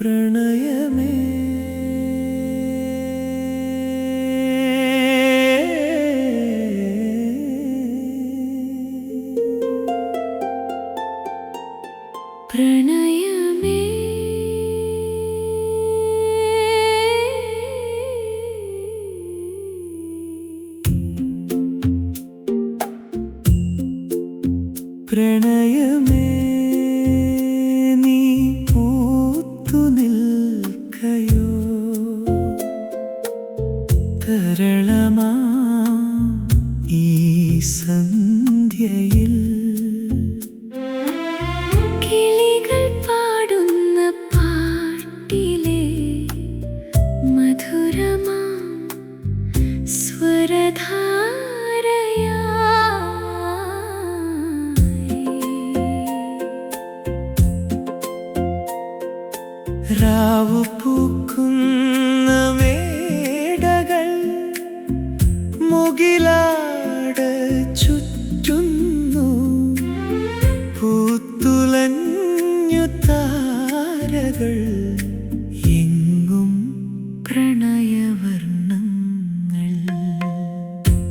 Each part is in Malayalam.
പ്രണയമേ പ്രണയമേ പ്രണയമേ നീ പൂത്തു നിൽക്കയോ തരളമാ ഈ സന്ധ്യയിൽ കിളികൾ പാടുന്ന പാട്ടിലെ മധുരമാ രാവു പൂക്കുന്ന മേടകൾ മുകിലാട ചുറ്റുന്നു പൂത്തുലഞ്ഞു താരകൾ എങ്ങും പ്രണയവർണ്ണങ്ങൾ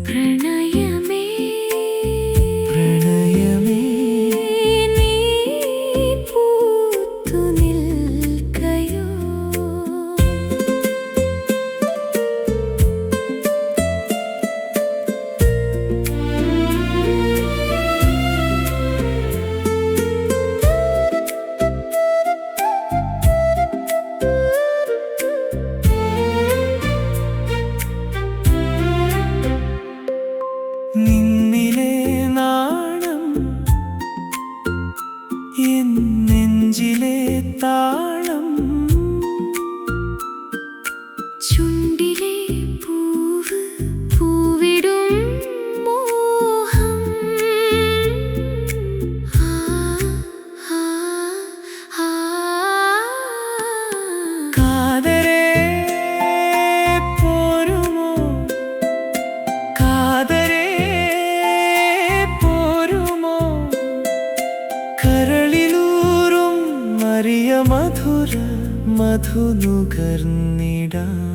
പ്രണയമേ പ്രണയമേ നീ പൂത്തു നിൽക്കയോ നിന്നിലെ നാണം എൻ നെഞ്ചിലെ താളം ചുണ്ടിലെ പൂവ് പൂവിടും മോഹം കാതരേ പോരുമോ കാതരേ പോരുമോ കരളിലൂറും മറിയ മധുര മധു നുകർന്നിടാം